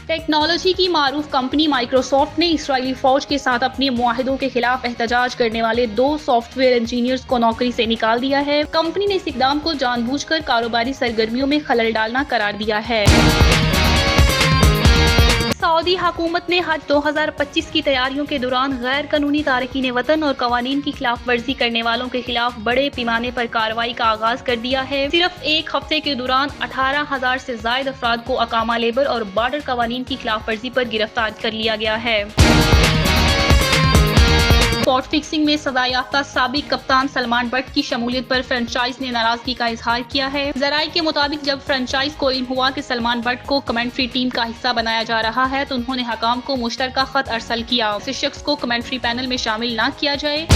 Technology کی معروف company Microsoft نے اسرائیلی فوج کے ساتھ اپنے معاہدوں کے خلاف احتجاج کرنے والے 2 سافٹ ویئر انجینئرز کو نوکری سے نکال دیا ہے۔ کمپنی نے اس اقدام کو جان بوجھ کر کاروباری سرگرمیوں میں خلل ڈالنا قرار دیا ہے۔ سعودی حکومت نے حج 2025 کی تیاریوں کے دوران غیر قانونی تارکین وطن اور قوانین کی خلاف ورزی کرنے والوں کے خلاف بڑے پیمانے پر کارروائی کا آغاز کر دیا ہے۔ صرف ایک ہفتے کے دوران 18,000 سے زائد افراد کو اقامہ لیبر اور بارڈر قوانین کی خلاف ورزی پر گرفتار کر لیا گیا ہے۔ اسپاٹ فکسنگ میں سزا یافتہ سابق کپتان سلمان بٹ کی شمولیت پر فرنچائز نے ناراضگی کا اظہار کیا ہے۔ ذرائع کے مطابق جب فرنچائز کو علم ہوا کہ سلمان بٹ کو کمنٹری ٹیم کا حصہ بنایا جا رہا ہے تو انہوں نے حکام کو مشترکہ خط ارسل کیا اس شخص کو کمنٹری پینل میں شامل نہ کیا جائے۔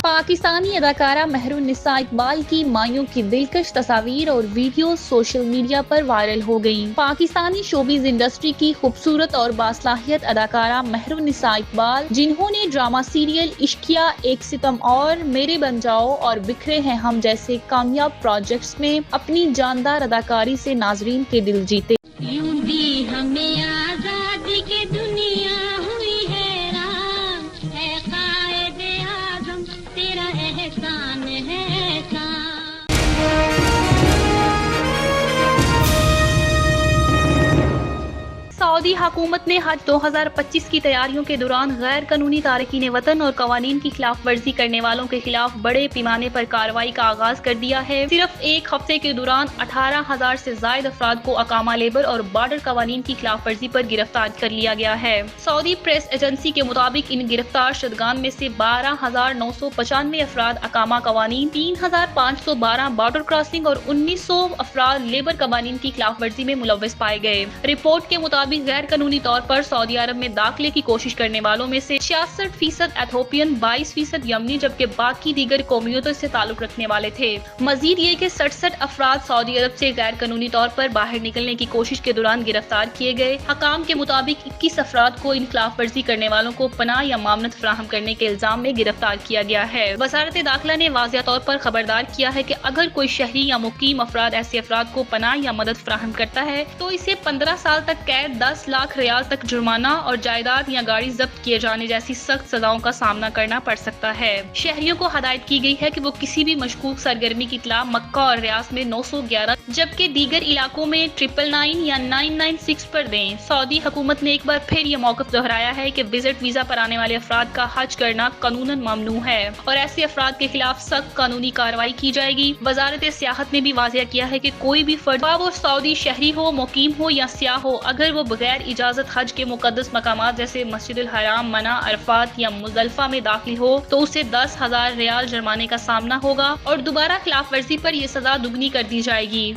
پاکستانی اداکارہ مہر النساء اقبال کی مائیوں کی دلکش تصاویر اور ویڈیوز سوشل میڈیا پر وائرل ہو گئیں۔ پاکستانی شوبز انڈسٹری کی خوبصورت اور باصلاحیت اداکارہ مہر النساء اقبال، جنہوں نے ڈرامہ سیریل عشقیہ، ایک ستم اور، میرے بن جاؤ اور بکھرے ہیں ہم جیسے کامیاب پروجیکٹس میں اپنی جاندار اداکاری سے ناظرین کے دل جیتے۔ یوں بھی ہمیں آزادی کی دنیا ہوئی حیران، ہے قائد اعظم تیرا احسان ہے احسان۔ سعودی حکومت نے حج 2025 کی تیاریوں کے دوران غیر قانونی تارکین وطن اور قوانین کی خلاف ورزی کرنے والوں کے خلاف بڑے پیمانے پر کارروائی کا آغاز کر دیا ہے۔ صرف ایک ہفتے کے دوران 18,000 سے زائد افراد کو اقامہ لیبر اور بارڈر قوانین کی خلاف ورزی پر گرفتار کر لیا گیا ہے۔ سعودی پریس ایجنسی کے مطابق ان گرفتار شدگان میں سے 12,995 افراد اقامہ قوانین، 3,512 بارڈر کراسنگ اور 1,900 افراد لیبر قوانین کی خلاف ورزی میں ملوث پائے گئے۔ رپورٹ کے مطابق غیر قانونی طور پر سعودی عرب میں داخلے کی کوشش کرنے والوں میں سے 66% ایتھوپین، 22% یمنی جبکہ باقی دیگر قومیتوں سے تعلق رکھنے والے تھے۔ مزید یہ کہ 67 افراد سعودی عرب سے غیر قانونی طور پر باہر نکلنے کی کوشش کے دوران گرفتار کیے گئے۔ حکام کے مطابق 21 افراد کو ان خلاف ورزی کرنے والوں کو پناہ یا معاونت فراہم کرنے کے الزام میں گرفتار کیا گیا ہے۔ وزارت داخلہ نے واضح طور پر خبردار کیا ہے کہ اگر کوئی شہری یا مقیم افراد ایسے افراد کو پناہ یا مدد فراہم کرتا ہے تو اسے 15 سال تک قید، 10 لاکھ ریال تک جرمانہ اور جائیداد یا گاڑی ضبط کیے جانے جیسی سخت سزاؤں کا سامنا کرنا پڑ سکتا ہے۔ شہریوں کو ہدایت کی گئی ہے کہ وہ کسی بھی مشکوک سرگرمی کی اطلاع مکہ اور ریاض میں 911 جبکہ دیگر علاقوں میں 999 یا 996 پر دیں۔ سعودی حکومت نے ایک بار پھر یہ موقف دہرایا ہے کہ وزٹ ویزا پر آنے والے افراد کا حج کرنا قانوناً ممنوع ہے اور ایسے افراد کے خلاف سخت قانونی کارروائی کی جائے گی۔ وزارت سیاحت نے بھی واضح کیا ہے کہ کوئی بھی فرد، خواہ وہ سعودی شہری ہو، مقیم ہو یا سیاح ہو، اگر وہ بغیر اجازت حج کے مقدس مقامات جیسے مسجد الحرام، منی، عرفات یا مزدلفہ میں داخل ہو تو اسے 10,000 ریال جرمانے کا سامنا ہوگا اور دوبارہ خلاف ورزی پر یہ سزا دگنی کر دی جائے گی۔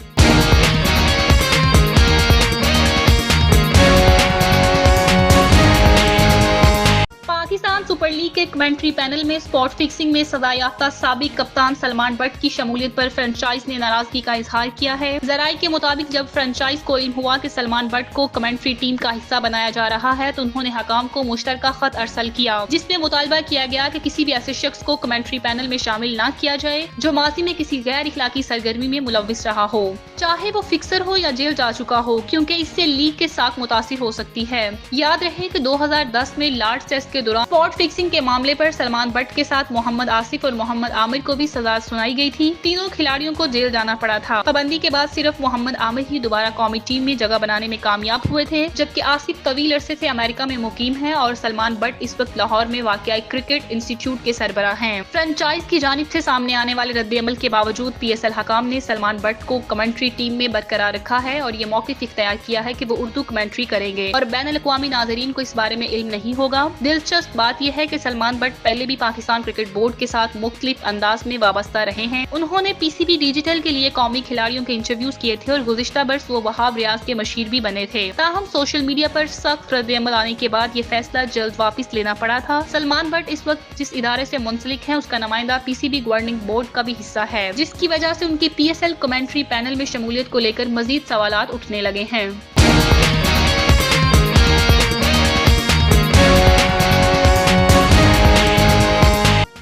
پاکستان سپر لیگ کے کمنٹری پینل میں اسپاٹ فکسنگ میں سزا یافتہ سابق کپتان سلمان بٹ کی شمولیت پر فرنچائز نے ناراضگی کا اظہار کیا ہے۔ ذرائع کے مطابق جب فرنچائز کو علم ہوا کہ سلمان بٹ کو کمنٹری ٹیم کا حصہ بنایا جا رہا ہے تو انہوں نے حکام کو مشترکہ خط ارسل کیا جس میں مطالبہ کیا گیا کہ کسی بھی ایسے شخص کو کمنٹری پینل میں شامل نہ کیا جائے جو ماضی میں کسی غیر اخلاقی سرگرمی میں ملوث رہا ہو، چاہے وہ فکسر ہو یا جیل جا چکا ہو، کیونکہ اس سے لیگ کے ساکھ متاثر ہو سکتی ہے۔ یاد رہے کہ 2010 میں لارڈز ٹیسٹ کے دوران اسپاٹ فکسنگ کے معاملے پر سلمان بٹ کے ساتھ محمد آصف اور محمد عامر کو بھی سزا سنائی گئی تھی۔ تینوں کھلاڑیوں کو جیل جانا پڑا تھا۔ پابندی کے بعد صرف محمد عامر ہی دوبارہ قومی ٹیم میں جگہ بنانے میں کامیاب ہوئے تھے، جبکہ آصف طویل عرصے سے امریکہ میں مقیم ہے اور سلمان بٹ اس وقت لاہور میں واقع کرکٹ انسٹی ٹیوٹ کے سربراہ ہیں۔ فرنچائز کی جانب سے سامنے آنے والے رد عمل کے باوجود پی ایس ایل حکام نے سلمان بٹ کو کمنٹری ٹیم میں برقرار رکھا ہے اور یہ موقف اختیار کیا ہے کہ وہ اردو کمنٹری کریں گے اور بین الاقوامی ناظرین کو اس بارے میں علم نہیں ہوگا۔ دلچسپ بات یہ ہے کہ سلمان بٹ پہلے بھی پاکستان کرکٹ بورڈ کے ساتھ مختلف انداز میں وابستہ رہے ہیں۔ انہوں نے پی سی بی ڈیجیٹل کے لیے قومی کھلاڑیوں کے انٹرویوز کیے تھے اور گزشتہ برس وہ وہاب ریاض کے مشیر بھی بنے تھے۔ تاہم سوشل میڈیا پر سخت رد عمل آنے کے بعد یہ فیصلہ جلد واپس لینا پڑا تھا۔ سلمان بٹ اس وقت جس ادارے سے منسلک ہیں اس کا نمائندہ پی سی بی گورننگ بورڈ کا بھی حصہ ہے، جس کی وجہ سے ان کی P S L commentary panel میں شمولیت کو لے کر مزید سوالات اٹھنے لگے ہیں۔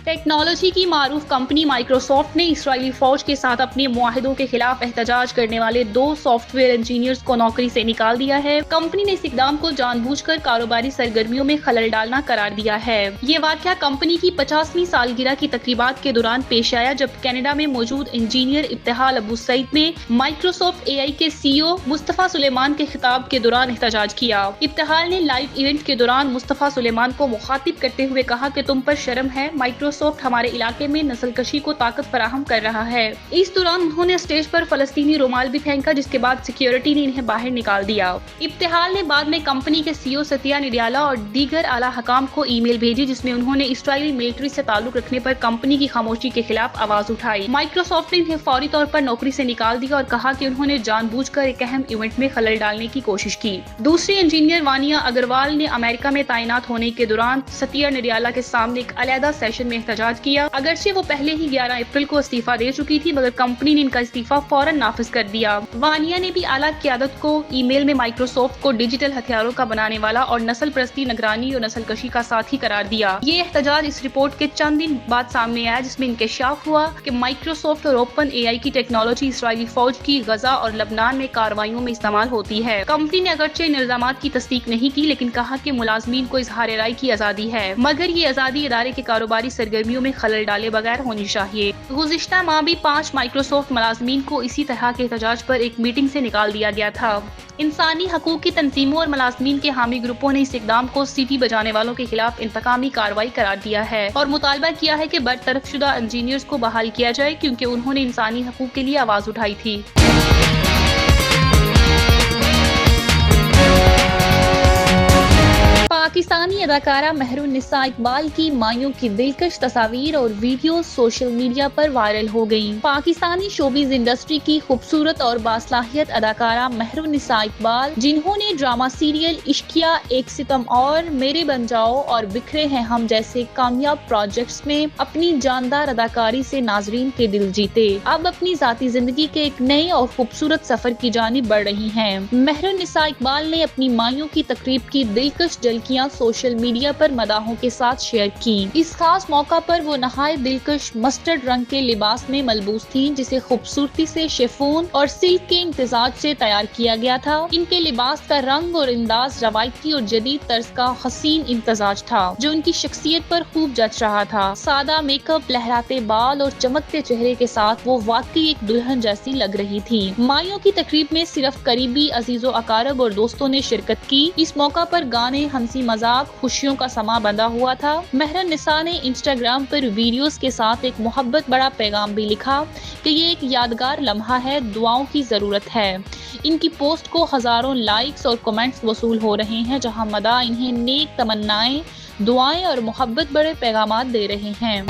टेक्नोलॉजी की मारूफ कंपनी माइक्रोसॉफ्ट ने इसराइली फौज के साथ अपने मुआहिदों के खिलाफ एहतजाज करने वाले 2 सॉफ्टवेयर इंजीनियर्स को नौकरी से निकाल दिया है। कंपनी ने इस इकदाम को जानबूझकर कारोबारी सरगर्मियों में खलल डालना करार दिया है। ये वाकया कंपनी की 50वीं सालगिरह की तकरीबात के दौरान पेश आया, जब कनाडा में मौजूद इंजीनियर इब्तिहाल अबू सईद ने माइक्रोसॉफ्ट एआई के सीईओ मुस्तफा सुलेमान के खिताब के दौरान एहतजाज किया। इब्तिहाल ने लाइव इवेंट के दौरान मुस्तफा सुलेमान को मुखातिब करते हुए कहा कि तुम पर शर्म है, माइक्रोसॉफ्ट हमारे इलाके में नस्लकशी को ताकत फराहम कर रहा है। इस दौरान उन्होंने स्टेज पर फलस्तीनी रुमाल भी फेंका, जिसके बाद सिक्योरिटी ने इन्हें बाहर निकाल दिया। इब्तिहाल ने बाद में कंपनी के सीईओ सत्या नडियाला और दीगर आला हकाम को ईमेल भेजी, जिसमें उन्होंने इसराइली मिलिट्री से ताल्लुक रखने पर कंपनी की खामोशी के खिलाफ आवाज उठाई। माइक्रोसॉफ्ट ने इन्हें फौरी तौर पर नौकरी से निकाल दिया और कहा कि उन्होंने जानबूझकर एक अहम इवेंट में खलल डालने की कोशिश की। दूसरी इंजीनियर वानिया अग्रवाल ने अमेरिका में तैनात होने के दौरान सत्या नडियाला के सामने एक अलहदा सेशन में एहतजाज किया। अगरचे वो पहले ही 11 अप्रैल को इस्तीफा दे चुकी थी, मगर कंपनी ने इनका इस्तीफा फौरन नाफिज कर दिया। वानिया ने भी आला क़यादत को ईमेल में माइक्रोसॉफ्ट को डिजिटल हथियारों का बनाने वाला और नस्ल परस्ती, निगरानी और नस्लकशी का साथी करार दिया। ये एहतजाज इस रिपोर्ट के चंद दिन बाद सामने आया, जिसमें इंकशाफ हुआ कि माइक्रोसॉफ्ट और ओपन एआई की टेक्नोलॉजी इसराइली फौज की गजा और लबनान में कार्रवाइयों में इस्तेमाल होती है। कंपनी ने अगरचे इन इल्जामात की तस्दीक नहीं की, लेकिन कहा कि मुलाजमीन को इजहार राय की आजादी है, मगर ये आजादी इदारे के कारोबारी सरगर्मियों में खलल डाले बगैर होनी चाहिए। गुज़िश्ता माह भी 5 माइक्रोसॉफ्ट मुलाजमीन को इसी तरह के एहतजाज पर एक मीटिंग से निकाल दिया गया था। इंसानी हकूक की तंजीमों और मुलाजमीन के हामी ग्रुपों ने इस इकदाम को सीटी बजाने वालों के खिलाफ इंतकामी कार्रवाई करार दिया है और मुतालबा किया है कि बरतरफशुदा इंजीनियर्स को बहाल किया जाए, क्योंकि उन्होंने इंसानी हकूक के लिए आवाज उठाई थी। पाकिस्तानी अदाकारा मेहरुन्निसा इकबाल की मायूं की दिलकश तस्वीर और वीडियो सोशल मीडिया पर वायरल हो गयी। पाकिस्तानी शोबिज इंडस्ट्री की खूबसूरत और बासलाहियत अदाकारा मेहरुन्निसा इकबाल, जिन्होंने ड्रामा सीरियल इश्किया, एक सितम और, मेरे बन जाओ और बिखरे हैं हम जैसे कामयाब प्रोजेक्ट्स में अपनी जानदार अदाकारी से नाजरीन के दिल जीते, अब अपनी जाती जिंदगी के एक नए और खूबसूरत सफर की जानिब बढ़ रही हैं। मेहरुन्निसा इकबाल ने अपनी मायूं की तकरीब की दिलकश झलकियां सोशल मीडिया पर मदाहों के साथ शेयर की। इस खास मौका पर वो नहायत दिलकश मस्टर्ड रंग के लिबास में मलबूस थी, जिसे खूबसूरती से शिफॉन और सिल्क के इम्तिजाज से तैयार किया गया था। इनके लिबास का रंग और अंदाज रवायती और जदीद तर्ज का हसीन इम्तिजाज था, जो उनकी शख्सियत पर खूब जच रहा था। सादा मेकअप, लहराते बाल और चमकते चेहरे के साथ वो वाकई एक दुल्हन जैसी लग रही थी। मायूं की तकरीब में सिर्फ करीबी अजीजो अकारब और दोस्तों ने शिरकत की। इस मौका पर गाने, हंसी मजाक, खुशियों का समा बंधा हुआ था। मेहरुन्निसा ने इंस्टाग्राम पर वीडियोस के साथ एक मोहब्बत बड़ा पैगाम भी लिखा कि ये एक यादगार लम्हा है, दुआओं की जरूरत है। इनकी पोस्ट को हजारों लाइक्स और कमेंट्स वसूल हो रहे हैं, जहां मदा इन्हें नेक तमन्नाएं, दुआएं और मोहब्बत बड़े पैगामात दे रहे हैं।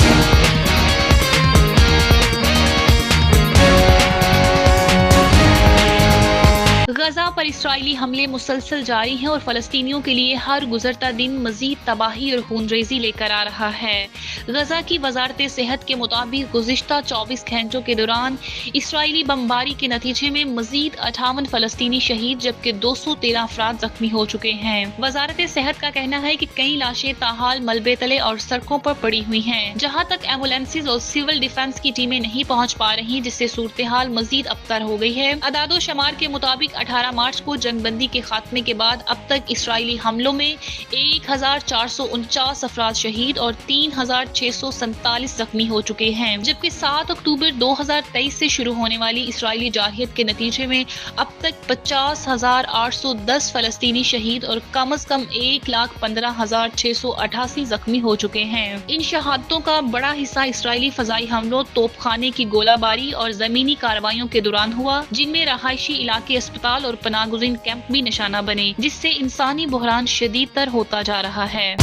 गजा पर इस्राइली हमले मुसलसल जारी हैं और फलस्तीनियों के लिए हर गुजरता दिन मजीद तबाही और खूनरेजी लेकर आ रहा है। गजा की वजारत सेहत के मुताबिक गुज़िश्ता 24 घंटों के दौरान इस्राइली बमबारी के नतीजे में मजीद 58 फलस्तीनी शहीद, जबकि 213 अफराद जख्मी हो चुके हैं। वजारत सेहत का कहना है कि कई लाशें ताहाल मलबे तले और सड़कों पर पड़ी हुई हैं, जहां तक एम्बुलेंसेज और सिविल डिफेंस की टीमें नहीं पहुंच पा रही, जिससे सूरत हाल मजीद अबतर हो गई है। अदादो शमार के मुताबिक 18 मार्च को जंगबंदी के खात्मे के बाद अब तक इसराइली हमलों में 1449 अफराद शहीद और 3647 जख्मी हो चुके हैं, जबकि 7 अक्टूबर 2023 से शुरू होने वाली इसराइली जारहियत के नतीजे में अब तक 50,810 फलस्तीनी शहीद और कम अज कम 1,15,688 जख्मी हो चुके हैं। इन शहादतों का बड़ा हिस्सा इसराइली फजाई हमलों, तोपखाने की गोलाबारी और जमीनी कार्रवाइयों के दौरान हुआ, जिनमें रहायशी इलाके, अस्पताल और पनागुज़ीन कैंप भी निशाना बने, जिससे इंसानी बुहरान शदीद तर होता जा रहा है।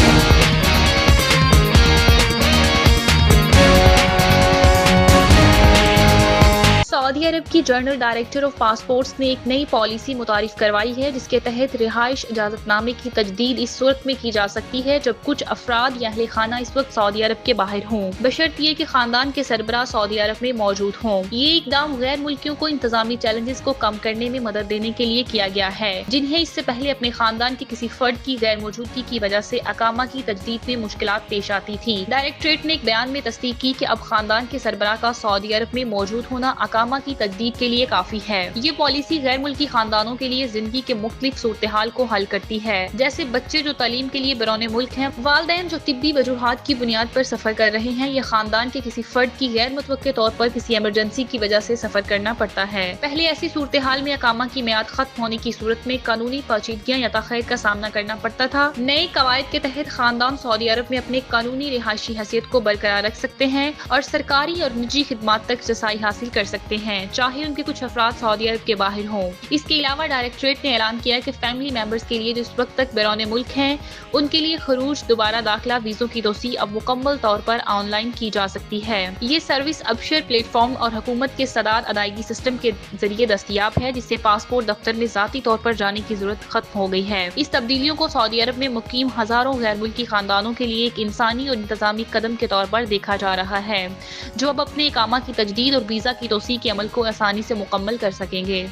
सऊदी अरब की जनरल डायरेक्टर ऑफ पासपोर्ट्स ने एक नई पॉलिसी मुतारिफ करवाई है जिसके तहत रिहाइश इजाजतनामे की तजदीद इस सूरत में की जा सकती है जब कुछ अफराद या अहले खाना इस वक्त सऊदी अरब के बाहर हों, बशर्त ये कि खानदान के सरबराह सऊदी अरब में मौजूद हों। ये इकदाम गैर मुल्कियों को इंतजामी चैलेंजेस को कम करने में मदद देने के लिए किया गया है जिन्हें इससे पहले अपने खानदान के किसी फर्द की गैर मौजूदगी की वजह से अकामा की तजदीद में मुश्किलात पेश आती थी। डायरेक्टरेट ने एक बयान में तस्दीक की कि अब खानदान के सरबराह का सऊदी अरब में मौजूद होना अकामा की तजदीद के लिए काफी है। ये पॉलिसी गैर मुल्की खानदानों के लिए जिंदगी के मुख्तलिफ सूरत हाल को हल करती है, जैसे बच्चे जो तालीम के लिए बैरून मुल्क हैं, वालिदैन जो तिब्बी वजूहात की बुनियाद पर सफर कर रहे हैं या खानदान के किसी फर्द की गैर मुतवक्के तौर पर किसी इमरजेंसी की वजह से सफर करना पड़ता है। पहले ऐसी सूरत हाल में अकामा की मियाद खत्म होने की सूरत में कानूनी पेचीदगियां या तखीर का सामना करना पड़ता था। नए कवायद के तहत खानदान सऊदी अरब में अपने कानूनी रिहायशी हैसियत को बरकरार रख सकते हैं और सरकारी और निजी खिदमात तक रसाई हासिल कर सकते हैं, चाहे उनके कुछ अफराद सऊदी अरब के बाहर हों। इसके अलावा डायरेक्टरेट ने ऐलान किया कि फैमिली मेंबर्स के लिए जो इस वक्त तक बैरून मुल्क हैं उनके लिए खरूज, दोबारा दाखिला, वीजों की तोसी अब मुकम्मल तौर पर ऑनलाइन की जा सकती है। ये सर्विस अबशर प्लेटफॉर्म और हुकूमत के सदाद अदायगी सिस्टम के जरिए दस्तयाब है जिससे पासपोर्ट दफ्तर में जाती तौर पर जाने की जरूरत खत्म हो गई है। इस तब्दीलियों को सऊदी अरब में मुकीम हजारों गैर मुल्की खानदानों के लिए एक इंसानी और इंतजामी कदम के तौर पर देखा जा रहा है जो अब अपने इकामा की तजदीद और वीजा की तोसी के अमल को आसानी से मुकम्मल कर सकेंगे।